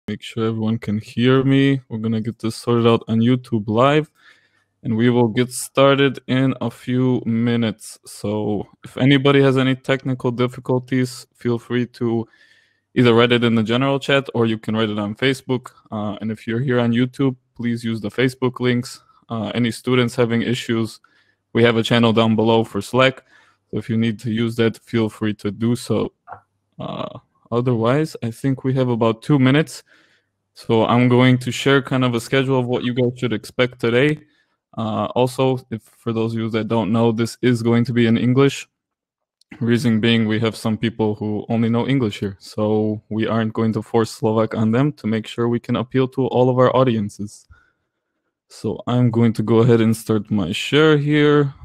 Make sure everyone can hear me. We're gonna get this sorted out on YouTube Live, and we will get started in a few minutes. So if anybody has any technical difficulties, feel free to either write it in the general chat or you can write it on Facebook. And if you're here on YouTube, please use the Facebook links. Any students having issues, we have a channel down below for Slack. So if you need to use that, feel free to do so. Otherwise, I think we have about 2 minutes. So I'm going to share kind of a schedule of what you guys should expect today. Also, if for those of you that don't know, this is going to be in English. Reason being, we have some people who only know English here. So we aren't going to force Slovak on them to make sure we can appeal to all of our audiences. So I'm going to go ahead and start my share here.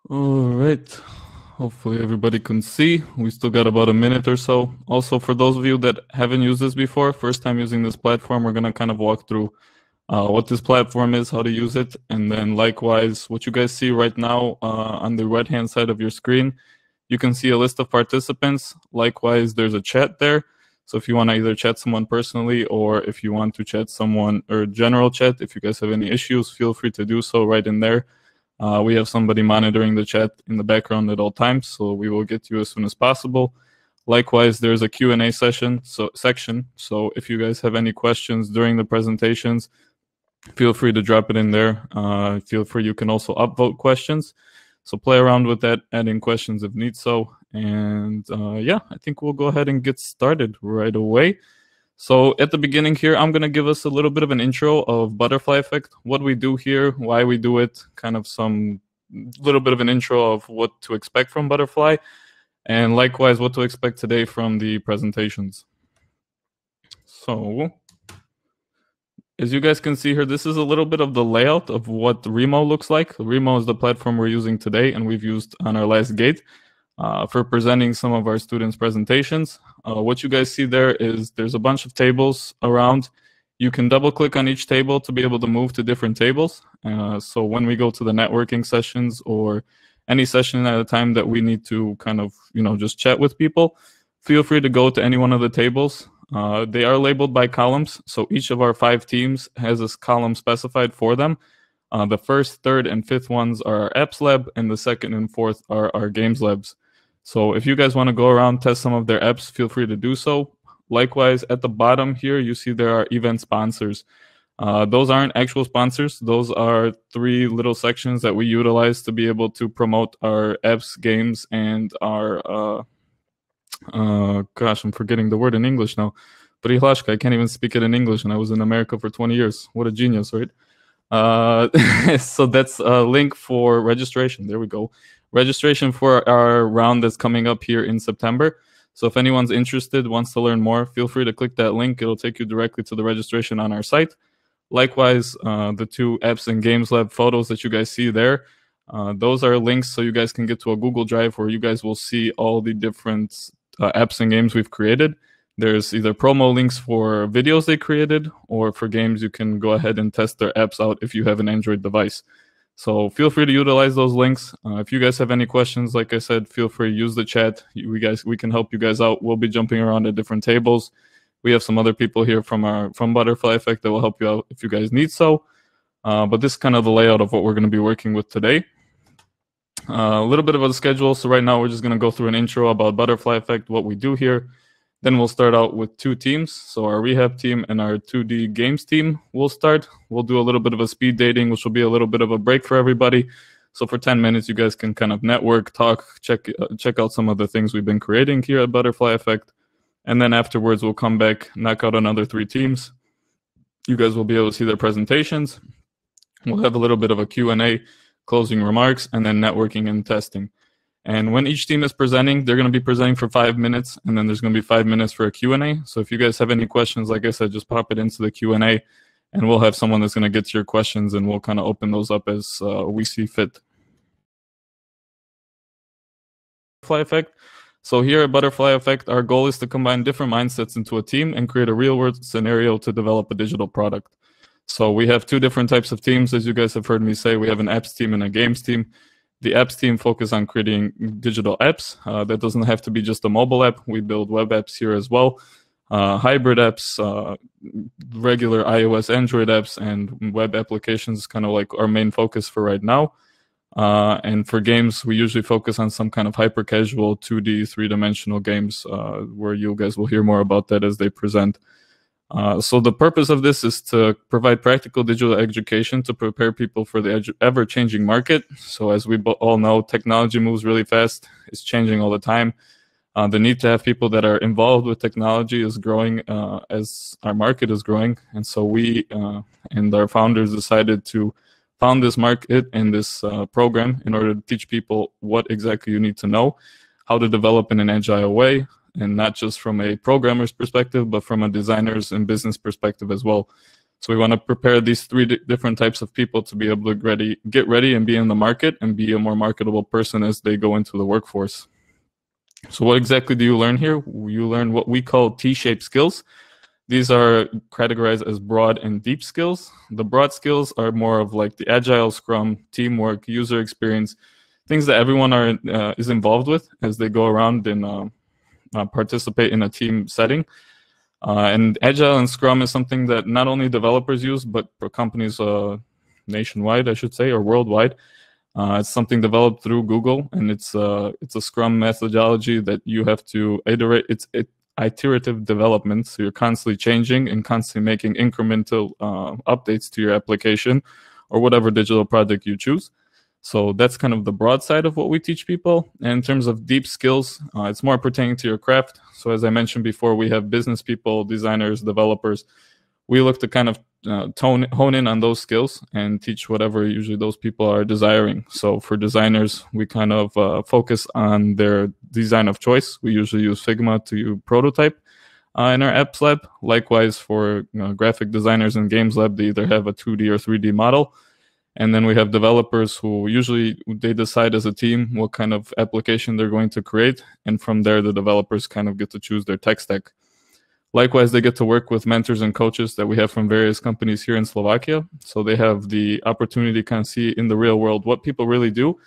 All right. Hopefully everybody can see. We still got about a minute or so. Also, for those of you that haven't used this before, first time using this platform, we're going to kind of walk through what this platform is, how to use it, and then likewise, what you guys see right now on the right-hand side of your screen, you can see a list of participants. Likewise, there's a chat there. So if you want to either chat someone personally or if you want to chat someone or general chat, if you guys have any issues, feel free to do so right in there. We have somebody monitoring the chat in the background at all times, so we will get to you as soon as possible. Likewise, there's a Q&A section. So if you guys have any questions during the presentations, feel free to drop it in there. Feel free, you can also upvote questions. So play around with that, add in questions if need so. And yeah, I think we'll go ahead and get started right away. So at the beginning here, I'm going to give us a little bit of an intro of Butterfly Effect, what we do here, why we do it, kind of some little bit of an intro of what to expect from Butterfly, and likewise what to expect today from the presentations. So as you guys can see here, this is a little bit of the layout of what Remo looks like. Remo is the platform we're using today and we've used on our last gate for presenting some of our students' presentations. What you guys see there is there's a bunch of tables around. You can double click on each table to be able to move to different tables. So when we go to the networking sessions or any session at a time that we need to kind of, just chat with people, feel free to go to any one of the tables. They are labeled by columns. So each of our 5 teams has this column specified for them. The first, third, and fifth ones are our apps lab, and the second and fourth are our games labs. So if you guys want to go around, test some of their apps, feel free to do so. Likewise, at the bottom here, you see there are event sponsors. Those aren't actual sponsors. Those are 3 little sections that we utilize to be able to promote our apps, games, and our, gosh, I'm forgetting the word in English now. Prihlashka, I can't even speak it in English, and I was in America for 20 years. What a genius, right? So that's a link for registration. There we go. Registration for our round that's coming up here in September. So if anyone's interested, wants to learn more, feel free to click that link. It'll take you directly to the registration on our site. Likewise, the 2 apps and games lab photos that you guys see there, those are links so you guys can get to a Google Drive where you guys will see all the different apps and games we've created. There's either promo links for videos they created, or for games you can go ahead and test their apps out if you have an Android device. So feel free to utilize those links. If you guys have any questions, like I said, feel free to use the chat. We can help you guys out. We'll be jumping around at different tables. We have some other people here from Butterfly Effect that will help you out if you guys need so. But this is kind of the layout of what we're going to be working with today. A little bit of a schedule. So right now we're just going to go through an intro about Butterfly Effect, what we do here. Then we'll start out with 2 teams. So our rehab team and our 2D games team will start. We'll do a little bit of a speed dating, which will be a little bit of a break for everybody. So for 10 minutes, you guys can kind of network, talk, check out some of the things we've been creating here at Butterfly Effect. And then afterwards, we'll come back, knock out another 3 teams. You guys will be able to see their presentations. We'll have a little bit of a Q&A, closing remarks, and then networking and testing. And when each team is presenting, they're going to be presenting for 5 minutes, and then there's going to be 5 minutes for a Q&A. So if you guys have any questions, like I said, just pop it into the Q&A, and we'll have someone that's going to get to your questions, and we'll kind of open those up as we see fit. Butterfly Effect. So here at Butterfly Effect, our goal is to combine different mindsets into a team and create a real-world scenario to develop a digital product. So we have two different types of teams, as you guys have heard me say. We have an apps team and a games team. The apps team focus on creating digital apps. That doesn't have to be just a mobile app. We build web apps here as well. Hybrid apps, regular iOS, Android apps, and web applications, kind of like our main focus for right now. And for games, we usually focus on some kind of hyper casual 2D, three-dimensional games, where you guys will hear more about that as they present. So the purpose of this is to provide practical digital education to prepare people for the ever-changing market. So as we all know, technology moves really fast. It's changing all the time. The need to have people that are involved with technology is growing as our market is growing. And so we and our founders decided to found this market and this program in order to teach people what exactly you need to know, how to develop in an agile way, and not just from a programmer's perspective, but from a designer's and business perspective as well. So we want to prepare these three different types of people to be able to get ready and be in the market and be a more marketable person as they go into the workforce. So what exactly do you learn here? You learn what we call T-shaped skills. These are categorized as broad and deep skills. The broad skills are more of like the agile, scrum, teamwork, user experience, things that everyone is involved with as they go around and participate in a team setting. And agile and scrum is something that not only developers use, but for companies nationwide, I should say, or worldwide. It's something developed through Google, and it's a scrum methodology that you have to iterate. It's iterative development, so you're constantly changing and constantly making incremental updates to your application or whatever digital project you choose. So that's kind of the broad side of what we teach people. And in terms of deep skills, it's more pertaining to your craft. So as I mentioned before, we have business people, designers, developers. We look to kind of hone in on those skills and teach whatever usually those people are desiring. So for designers, we kind of focus on their design of choice. We usually use Figma to prototype in our apps lab. Likewise, for graphic designers in games lab, they either have a 2D or 3D model. And then we have developers who usually they decide as a team what kind of application they're going to create. And from there, the developers kind of get to choose their tech stack. Likewise, they get to work with mentors and coaches that we have from various companies here in Slovakia. So they have the opportunity to kind of see in the real world what people really do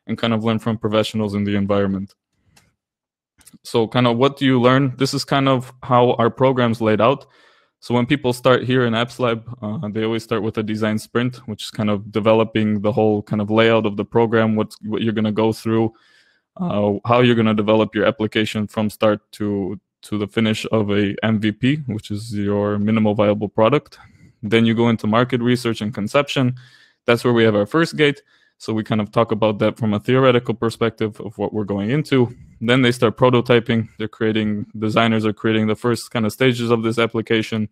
and kind of learn from professionals in the environment. So kind of what do you learn? This is kind of how our program's laid out. So when people start here in Apps Lab, they always start with a design sprint, which is kind of developing the whole kind of layout of the program, what you're going to go through, how you're going to develop your application from start to the finish of a MVP, which is your minimal viable product. Then you go into market research and conception. That's where we have our first gate. So we kind of talk about that from a theoretical perspective of what we're going into. Then they start prototyping. Designers are creating the first kind of stages of this application.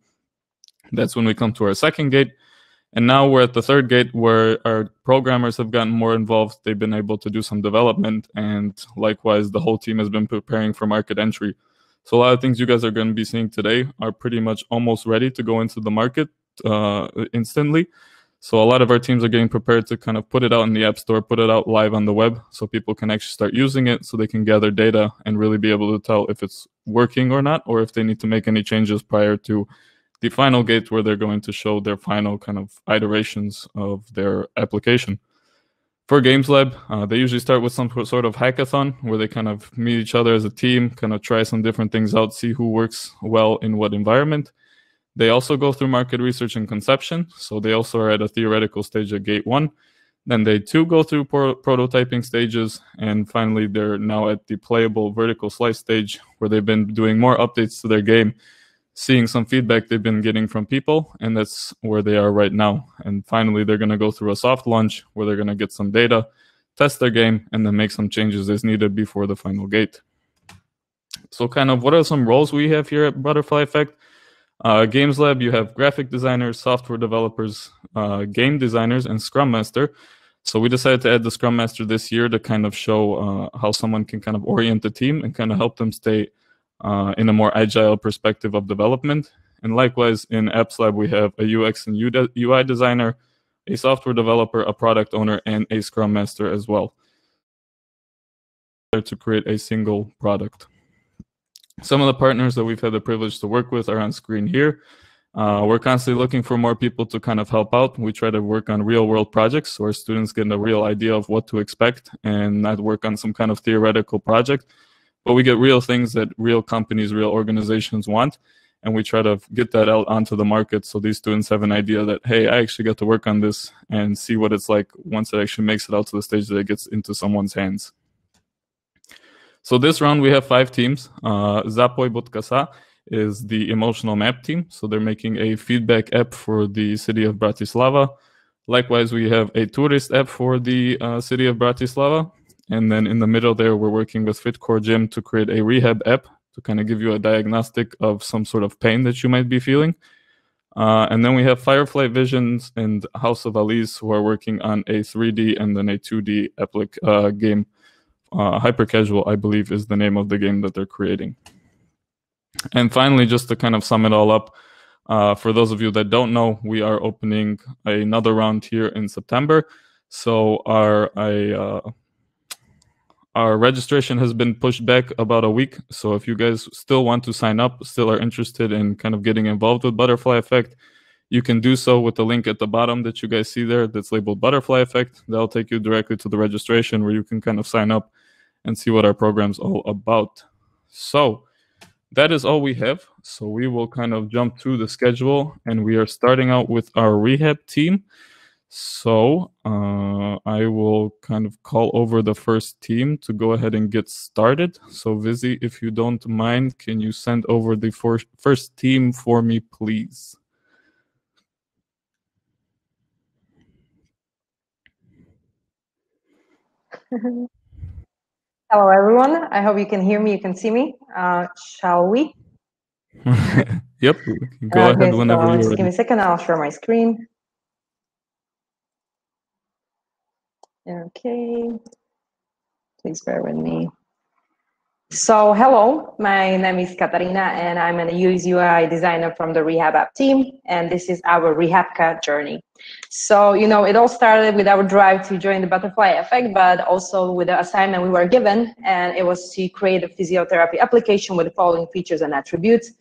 That's when we come to our second gate. And now we're at the third gate where our programmers have gotten more involved. They've been able to do some development. And likewise, the whole team has been preparing for market entry. So a lot of things you guys are going to be seeing today are pretty much almost ready to go into the market instantly. So a lot of our teams are getting prepared to kind of put it out in the App Store, put it out live on the web so people can actually start using it so they can gather data and really be able to tell if it's working or not, or if they need to make any changes prior to the final gate where they're going to show their final kind of iterations of their application. For Games Lab, they usually start with some sort of hackathon where they kind of meet each other as a team, kind of try some different things out, see who works well in what environment. They also go through market research and conception, so they also are at a theoretical stage at Gate 1. Then they too go through prototyping stages, and finally they're now at the playable vertical slice stage where they've been doing more updates to their game, seeing some feedback they've been getting from people, and that's where they are right now. And finally, they're going to go through a soft launch where they're going to get some data, test their game, and then make some changes as needed before the final gate. So kind of what are some roles we have here at Butterfly Effect? Games Lab, you have graphic designers, software developers, game designers, and Scrum Master. So we decided to add the Scrum Master this year to kind of show how someone can kind of orient the team and kind of help them stay in a more agile perspective of development. And likewise, in Apps Lab, we have a UX and UI designer, a software developer, a product owner, and a Scrum Master as well, to create a single product. Some of the partners that we've had the privilege to work with are on screen here. We're constantly looking for more people to kind of help out. We try to work on real world projects so our students get a real idea of what to expect and not work on some kind of theoretical project. But we get real things that real companies, real organizations want. And we try to get that out onto the market so these students have an idea that, hey, I actually got to work on this and see what it's like once it actually makes it out to the stage that it gets into someone's hands. So this round we have 5 teams. Zapoj.sa is the emotional map team. So they're making a feedback app for the city of Bratislava. Likewise, we have a tourist app for the city of Bratislava. And then in the middle there, we're working with FitCore Gym to create a rehab app to kind of give you a diagnostic of some sort of pain that you might be feeling. And then we have Firefly Visions and House of Alice, who are working on a 3D and then a 2D game. Hyper Casual, I believe, is the name of the game that they're creating. And finally, just to kind of sum it all up, for those of you that don't know, we are opening another round here in September. So our registration has been pushed back about a week. So if you guys still want to sign up, still are interested in kind of getting involved with Butterfly Effect, you can do so with the link at the bottom that you guys see there that's labeled Butterfly Effect. That'll take you directly to the registration where you can kind of sign up and see what our program's all about. So that is all we have. So we will kind of jump through the schedule, and we are starting out with our rehab team. So I will kind of call over the first team to go ahead and get started. So Vizzy, if you don't mind, can you send over the first team for me, please? Hello, everyone. I hope you can hear me, you can see me. Shall we? Yep, go ahead whenever you're ready. Just give me a second, I'll share my screen. Okay, please bear with me. So hello, my name is Katarina and I'm an UX UI designer from the Rehab App team, and this is our Rehabka journey. So, you know, it all started with our drive to join the Butterfly Effect, but also with the assignment we were given, and it was to create a physiotherapy application with the following features and attributes.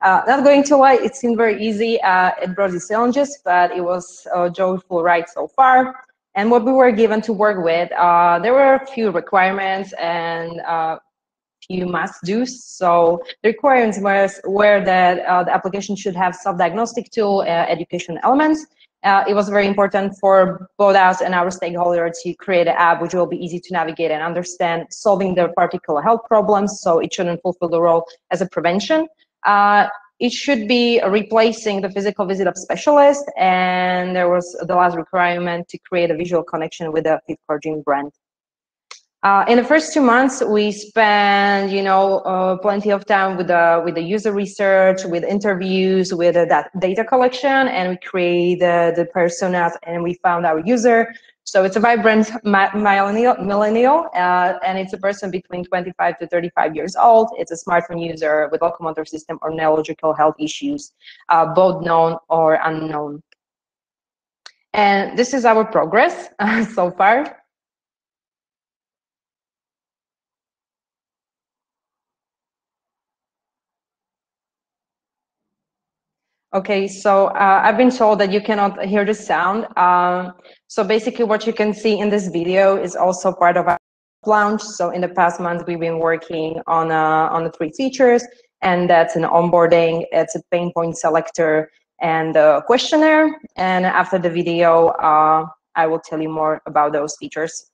Not going to lie, it seemed very easy. It brought its challenges, but it was a joyful ride so far. And what we were given to work with, there were a few requirements and few must-dos. So the requirements were that the application should have self-diagnostic tool, education elements. It was very important for both us and our stakeholder to create an app which will be easy to navigate and understand, solving their particular health problems, so it shouldn't fulfill the role as a prevention. It should be replacing the physical visit of specialist, and there was the last requirement to create a visual connection with the FitCore Gym brand. In the first 2 months, we spent, you know, plenty of time with the user research, with interviews, with that data collection, and we created the personas, and we found our user. So it's a vibrant millennial, and it's a person between 25 to 35 years old. It's a smartphone user with locomotor system or neurological health issues, both known or unknown. And this is our progress so far. Okay, so I've been told that you cannot hear the sound. So basically what you can see in this video is also part of our launch. So in the past month, we've been working on the 3 features, and that's an onboarding, it's a pain point selector, and a questionnaire. And after the video, I will tell you more about those features.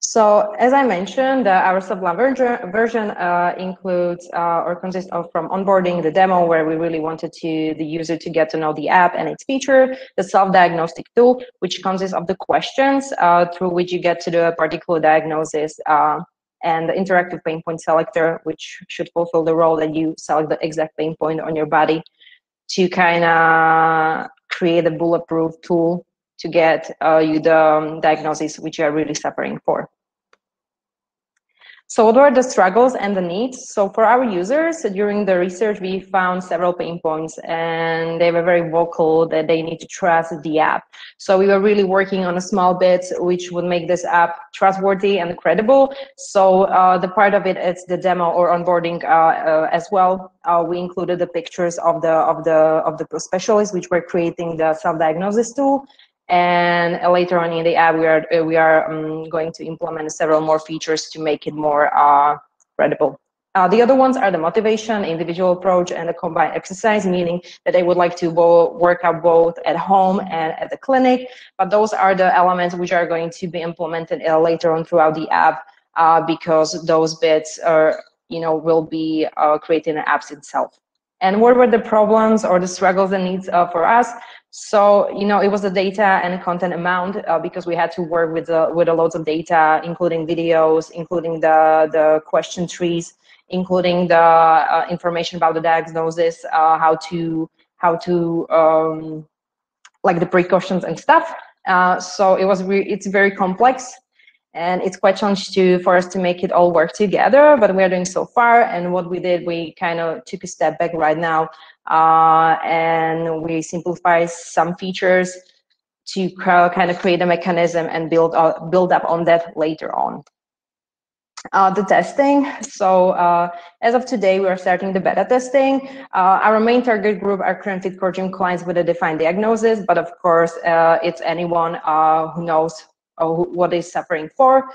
So as I mentioned, our Sublime version includes or consists of from onboarding, the demo where we really wanted the user to get to know the app and its feature, the self-diagnostic tool, which consists of the questions through which you get to the particular diagnosis, and the interactive pain point selector, which should fulfill the role that you select the exact pain point on your body to kind of create a bulletproof tool to get you the diagnosis which you are really suffering for. So what are the struggles and the needs? So for our users, during the research, we found several pain points, and they were very vocal that they need to trust the app. So we were really working on a small bit which would make this app trustworthy and credible. So the part of it is the demo or onboarding as well. We included the pictures of the specialists which were creating the self-diagnosis tool. And later on in the app, we are going to implement several more features to make it more credible. The other ones are the motivation, individual approach, and the combined exercise, meaning that they would like to work out both at home and at the clinic. But those are the elements which are going to be implemented later on throughout the app, because those bits are, will be created in the apps itself. And what were the problems or the struggles and needs for us? So, it was the data and content amount, because we had to work with a loads of data, including videos, including the question trees, including the information about the diagnosis, how to like the precautions and stuff. So it's very complex. And it's quite challenging for us to make it all work together, but we are doing so far. And what we did, we kind of took a step back right now, and we simplified some features to kind of create a mechanism and build up on that later on. The testing. So as of today, we are starting the beta testing. Our main target group are currently coaching clients with a defined diagnosis, but of course, it's anyone who knows what is suffering for,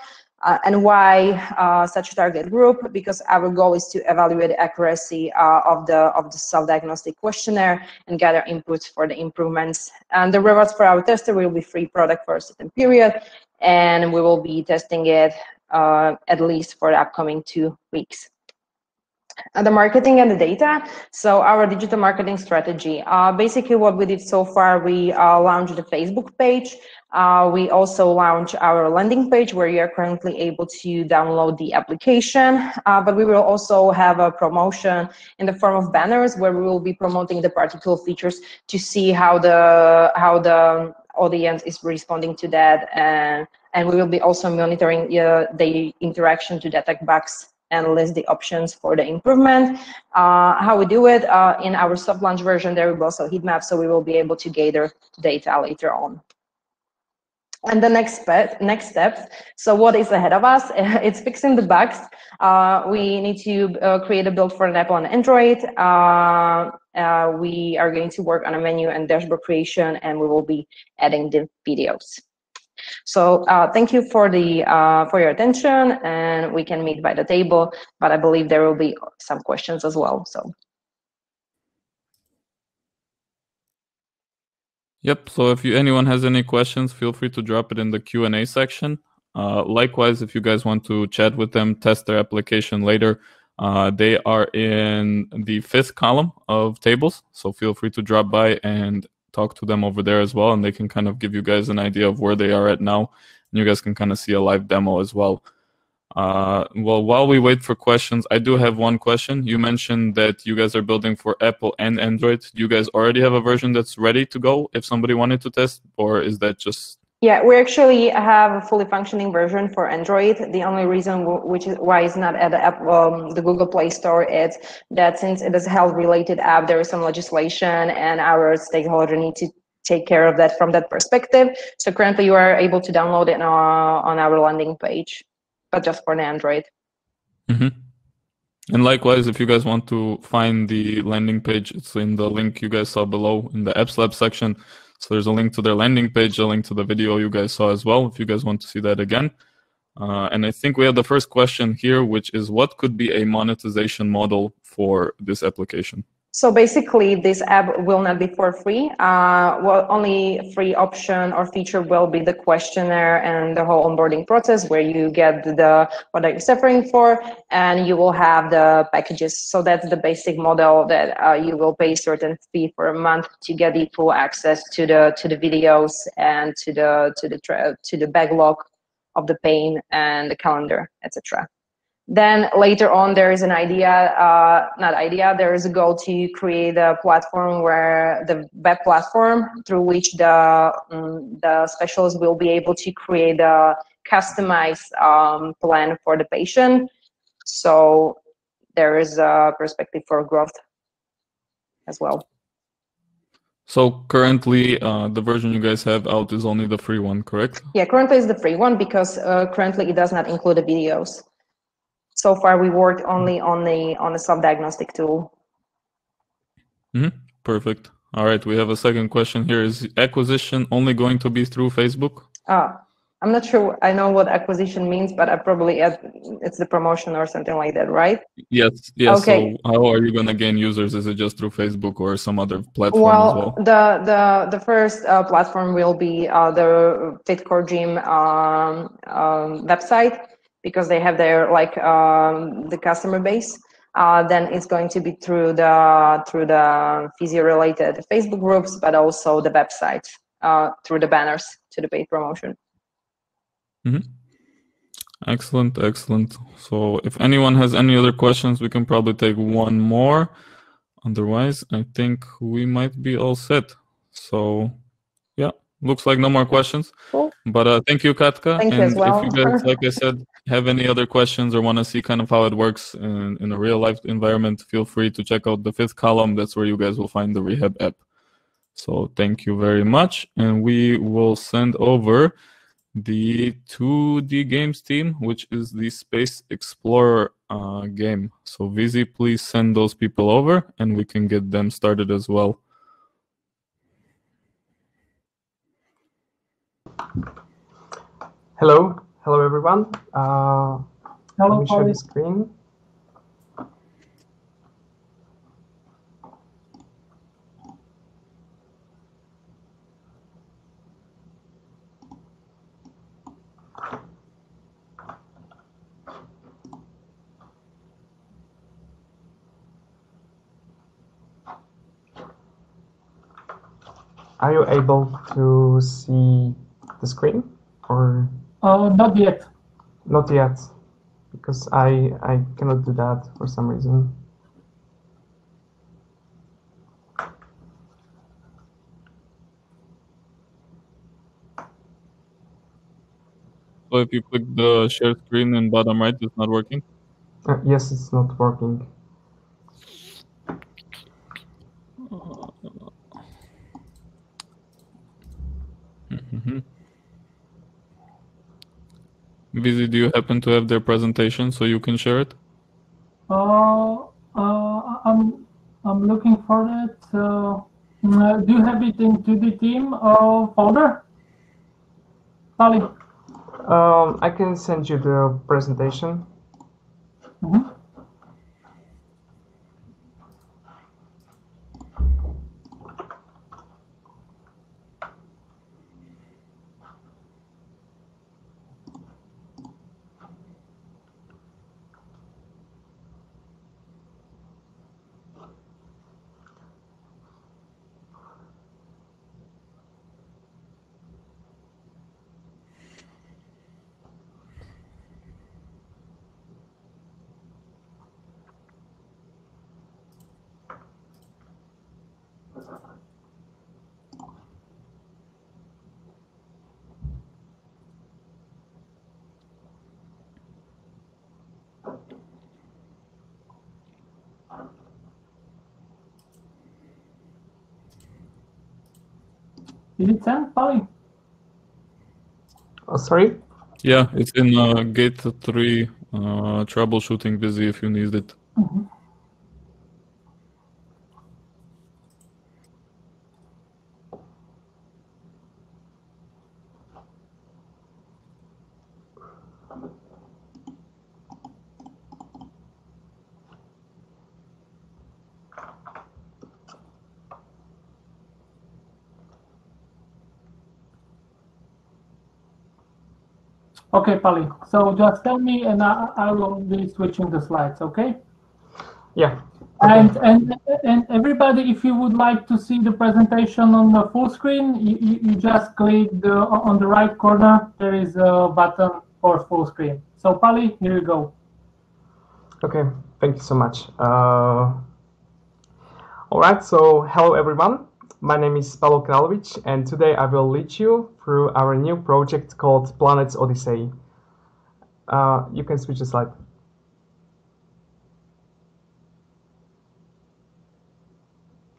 and why such a target group, because our goal is to evaluate the accuracy of the self-diagnostic questionnaire and gather inputs for the improvements. And the rewards for our tester will be free product for a certain period, and we will be testing it at least for the upcoming 2 weeks. The marketing and the data. So our digital marketing strategy. Basically what we did so far, we launched the Facebook page. We also launched our landing page where you are currently able to download the application, but we will also have a promotion in the form of banners where we will be promoting the particular features to see how the audience is responding to that, and we will be also monitoring the interaction to detect bugs and list the options for the improvement. How we do it, in our soft launch version, there will be also heat map, so we will be able to gather data later on. And the next steps. So what is ahead of us? It's fixing the bugs. We need to create a build for an Apple and Android. We are going to work on a menu and dashboard creation, and we will be adding the videos. So thank you for your attention, and we can meet by the table, but I believe there will be some questions as well. So. Yep, so if anyone has any questions, feel free to drop it in the Q&A section. Likewise, if you guys want to chat with them, test their application later, they are in the 5th column of tables, so feel free to drop by and talk to them over there as well, and they can kind of give you guys an idea of where they are at now, and you guys can kind of see a live demo as well. Well, while we wait for questions, I do have one question. You mentioned that you guys are building for Apple and Android. Do you guys already have a version that's ready to go if somebody wanted to test, or is that just... Yeah, we actually have a fully functioning version for Android. The only reason why it's not at the Google Play Store is that since it is a health-related app, there is some legislation, and our stakeholder need to take care of that from that perspective. So currently, you are able to download it on our landing page, but just for the Android. Mm-hmm. And likewise, if you guys want to find the landing page, it's in the link you guys saw below in the Apps Lab section. So there's a link to their landing page, a link to the video you guys saw as well, if you guys want to see that again. And I think we have the first question here, which is what could be a monetization model for this application? So basically, this app will not be for free. Well, only free option or feature will be the questionnaire and the whole onboarding process, where you get what are you suffering for, and you will have the packages. So that's the basic model, that you will pay a certain fee for a month to get the full access to the videos and to the backlog of the pain and the calendar, etc. Then later on, there is an idea, there is a goal to create a platform where the web platform through which the specialist will be able to create a customized plan for the patient. So there is a perspective for growth as well. So currently, the version you guys have out is only the free one, correct? Yeah, currently it's the free one because currently it does not include the videos. So far, we worked only on the self-diagnostic tool. Perfect. All right, we have a second question here. Is acquisition only going to be through Facebook? I'm not sure I know what acquisition means, but I probably it's the promotion or something like that, right? Yes. Okay. So how are you going to gain users? Is it just through Facebook or some other platform as well? The first platform will be the FitCore Gym website, because they have their the customer base. Then it's going to be through the physio-related Facebook groups, but also the website through the banners to the paid promotion. Excellent, excellent. So if anyone has any other questions, we can probably take one more. Otherwise, I think we might be all set. So yeah, looks like no more questions. Cool. But thank you, Katka. Thank you as well. If you guys, like I said, have any other questions or want to see kind of how it works in a real life environment, feel free to check out the 5th column. That's where you guys will find the Rehab app. So thank you very much. And we will send over the 2D games team, which is the Space Explorer game. So Vizi, please send those people over and we can get them started as well. Hello everyone. Hello, let me share the screen. Are you able to see the screen, or? Not yet. Not yet, because I cannot do that for some reason. So if you click the share screen in bottom right, it's not working? Yes, it's not working. Vizi, do you happen to have their presentation so you can share it? I'm looking for it. Do you have it in 2D team folder? Pali? I can send you the presentation. Is it sent, Pali? Oh, sorry? Yeah, it's in Gate 3 troubleshooting, Vizi, if you need it. Okay, Pali. So just tell me, and I will be switching the slides. Okay? Yeah. Okay. And everybody, if you would like to see the presentation on the full screen, you just click on the right corner. There is a button for full screen. So Pali, here you go. Okay, thank you so much. All right, so hello everyone. My name is Pavel Kralovic, and today I will lead you through our new project called Planets Odyssey. You can switch the slide.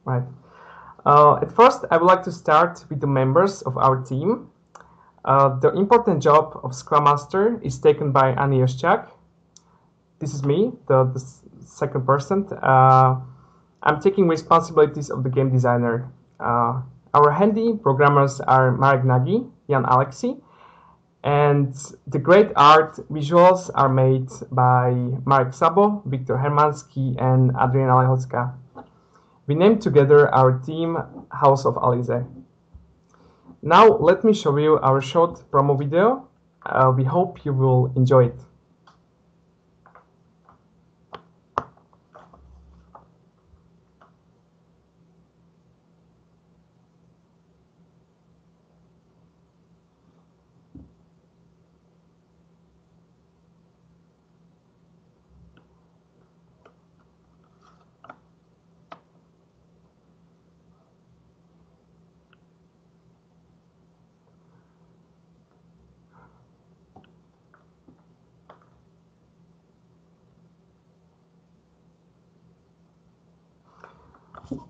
Right. At first, I would like to start with the members of our team. The important job of Scrum Master is taken by Ani Yoshchak. This is me, the second person. I'm taking responsibilities of the game designer. Our handy programmers are Marek Nagy, Jan Alexi, and the great art visuals are made by Marek Sabo, Viktor Hermansky, and Adriana Lehocka. We named together our team House of Alize. Now let me show you our short promo video. We hope you will enjoy it.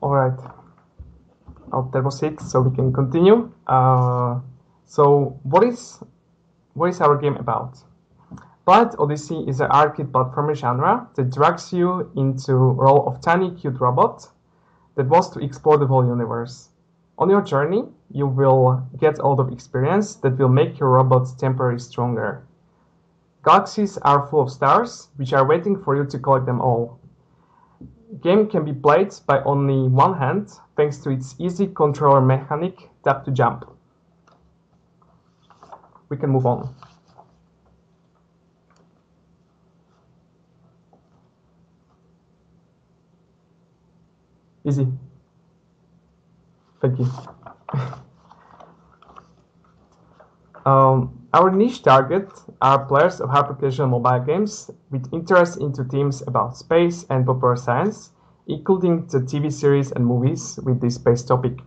All right. Oh, that was it, so we can continue. So what is our game about? Planet Odyssey is an arcade platformer genre that drags you into the role of tiny cute robot that wants to explore the whole universe. On your journey, you will get a lot of experience that will make your robot temporarily stronger. Galaxies are full of stars, which are waiting for you to collect them all. Game can be played by only one hand, thanks to its easy controller mechanic, tap to jump. We can move on. Easy. Thank you. Our niche target are players of hyper-casual mobile games with interest into themes about space and popular science, including the TV series and movies with this space topic.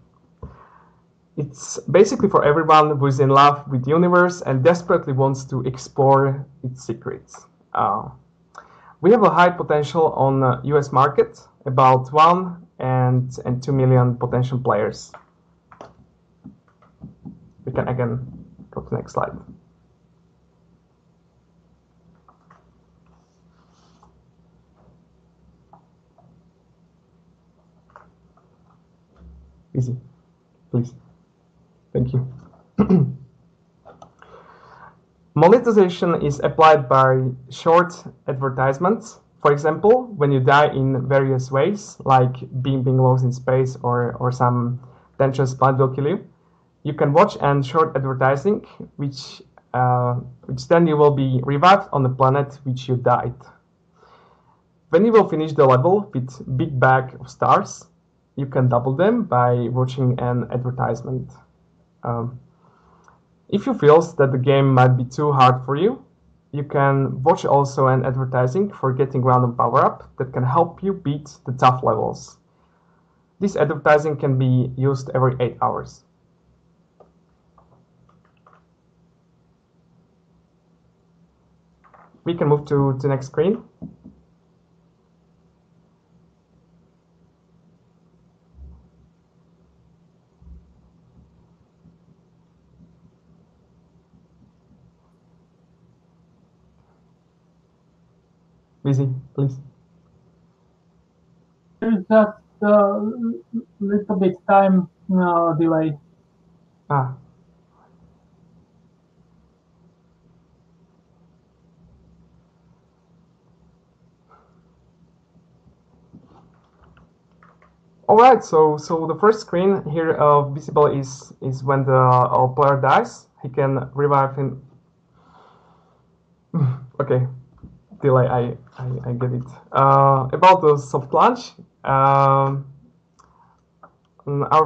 It's basically for everyone who is in love with the universe and desperately wants to explore its secrets. We have a high potential on the US market, about 1 and 2 million potential players. We can again go to the next slide. Easy, please. Thank you. Monetization is applied by short advertisements. For example, when you die in various ways, like being lost in space or some dangerous plant will kill you, you can watch and short advertising, which then you will be revived on the planet which you died. When you will finish the level with big bag of stars, you can double them by watching an advertisement. If you feel that the game might be too hard for you, you can watch also an advertising for getting random power-up that can help you beat the tough levels. This advertising can be used every 8 hours. We can move to the next screen. Busy, please. There's just a little bit time delay. All right, so the first screen here visible is when the player dies. He can revive him. Okay, delay. I get it. About the soft launch, our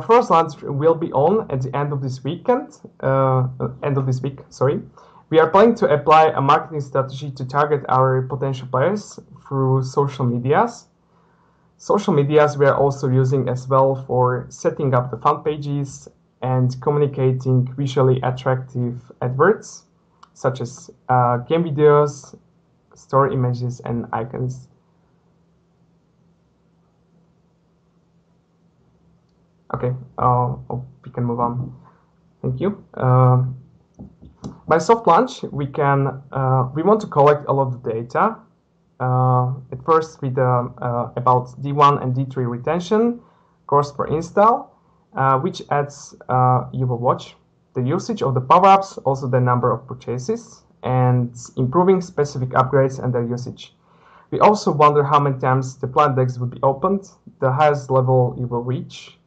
first launch will be on at the end of this weekend. End of this week, sorry. We are planning to apply a marketing strategy to target our potential players through social medias. Social medias we are also using as well for setting up the fan pages and communicating visually attractive adverts, such as game videos, store images, and icons. Okay, we can move on. Thank you. By soft launch, we want to collect a lot of data. At first, with about D1 and D3 retention, cost per install, which ads you will watch, the usage of the power-ups, also the number of purchases, and improving specific upgrades and their usage. We also wonder how many times the planet decks will be opened, the highest level you will reach,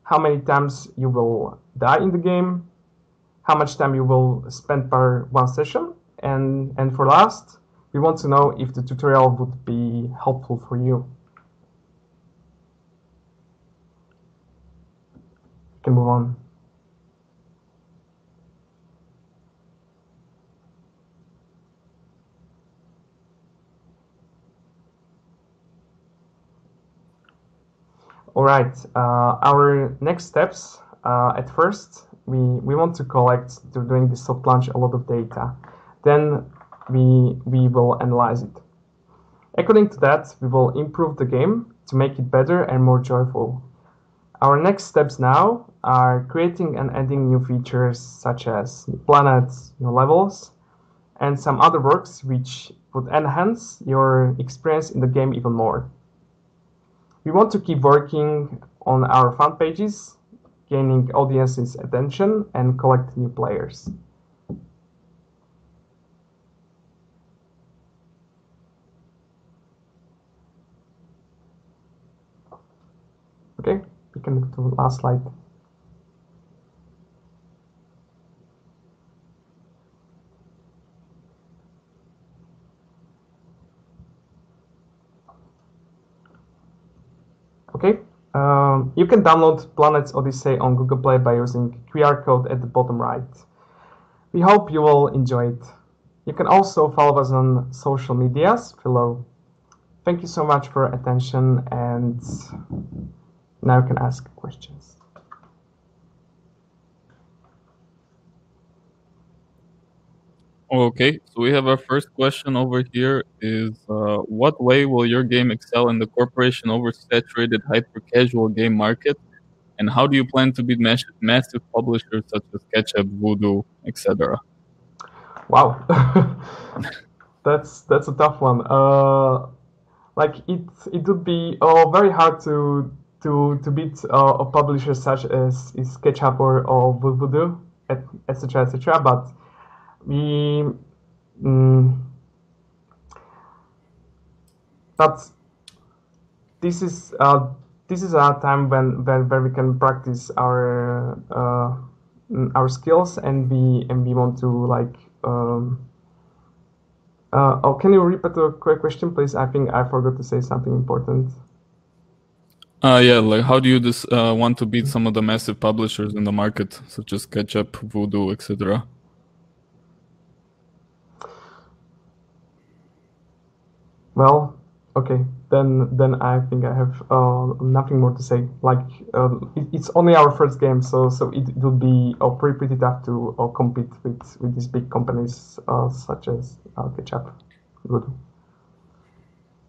how many times you will die in the game, how much time you will spend per one session, and for last, we want to know if the tutorial would be helpful for you. You can move on. All right, our next steps, at first, we want to collect, during the soft launch, a lot of data. Then we will analyze it. According to that, we will improve the game to make it better and more joyful. Our next steps now are creating and adding new features such as new planets, new levels, and some other works which would enhance your experience in the game even more. We want to keep working on our fan pages, gaining audience's attention, and collect new players. Okay, we can move to the last slide. Okay, you can download Planets Odyssey on Google Play by using QR code at the bottom right. We hope you will enjoy it. You can also follow us on social medias below. Thank you so much for attention, and now you can ask questions. Okay, so we have our first question over here is, what way will your game excel in the corporation oversaturated hyper-casual game market? And how do you plan to beat massive publishers such as Ketchup, Voodoo, etc.? Wow, that's a tough one. Like it would be very hard to beat a publisher such as Ketchup or Voodoo, etc. etc. But but this is our time when we can practice our skills, and we want to like. Can you repeat the question, please? I think I forgot to say something important. Yeah, like how do you want to beat some of the massive publishers in the market, such as Ketchup, Voodoo, etc.? Well, okay, then I think I have nothing more to say. Like it's only our first game, so it will be pretty tough to compete with these big companies such as Ketchup. Good.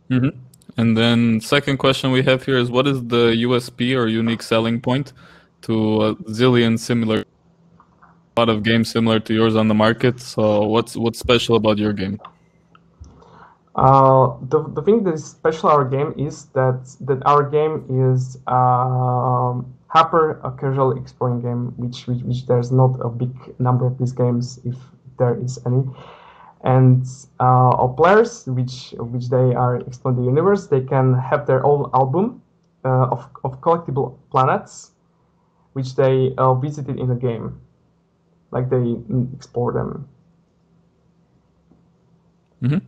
Mm-hmm. And then second question we have here is, what is the USP or unique selling point to a zillion similar, a lot of games similar to yours on the market? So what's special about your game? The thing that is special about our game is that our game is hyper casual exploring game, which there's not a big number of these games, if there is any. And our players, which they are exploring the universe, they can have their own album of collectible planets, which they visited in the game, like they explore them. Mm-hmm.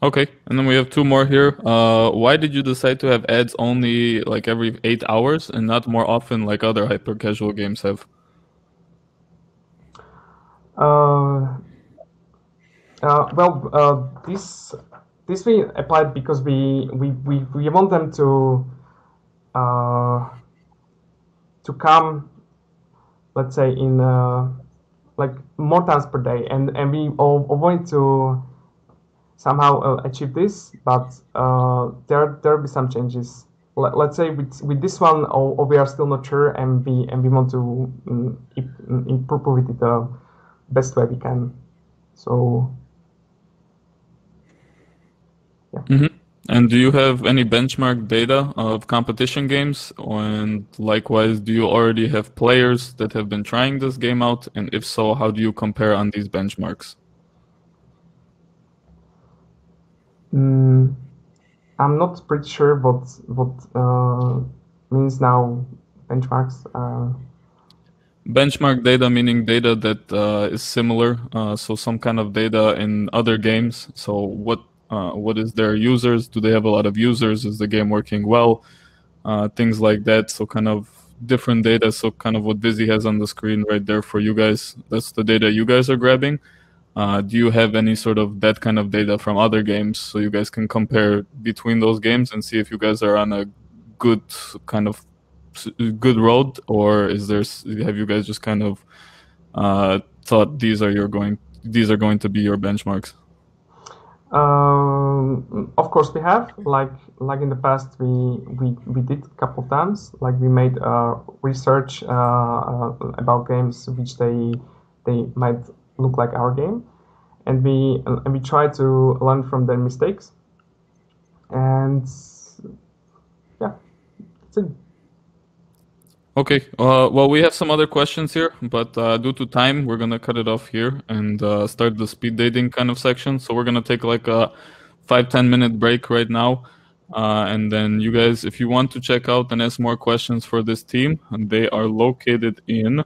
Okay, and then we have two more here. Why did you decide to have ads only like every 8 hours and not more often like other hyper casual games have? This we applied because we want them to come, let's say, in like more times per day, and we avoid to somehow achieve this, but there'll be some changes. Let's say with this one, or we are still not sure, and we want to improve it the best way we can. So. Yeah. And do you have any benchmark data of competition games? And likewise, do you already have players that have been trying this game out? And if so, how do you compare on these benchmarks? I'm not pretty sure what means now benchmarks. Benchmark data meaning data that is similar, so some kind of data in other games. So what is their users? Do they have a lot of users? Is the game working well? Things like that. So kind of different data. So kind of what Vizzy has on the screen right there for you guys. That's the data you guys are grabbing. Do you have any sort of that kind of data from other games so you guys can compare between those games and see if you guys are on a good kind of good road, or have you guys just kind of thought these are going to be your benchmarks? Of course we have, like in the past we did a couple of times, like we made research about games which they might look like our game, and we try to learn from their mistakes, and yeah, that's it. Okay, well, we have some other questions here, but due to time, we're gonna cut it off here and start the speed dating kind of section. So we're gonna take like a 5-10 minute break right now, and then you guys, if you want to check out and ask more questions for this team, they are located in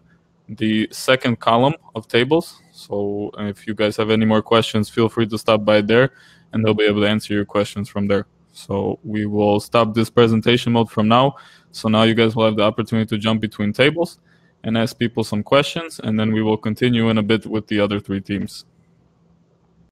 the second column of tables. So if you guys have any more questions, feel free to stop by there, and they'll be able to answer your questions from there. So we will stop this presentation mode from now. So now you guys will have the opportunity to jump between tables and ask people some questions, and then we will continue in a bit with the other three teams.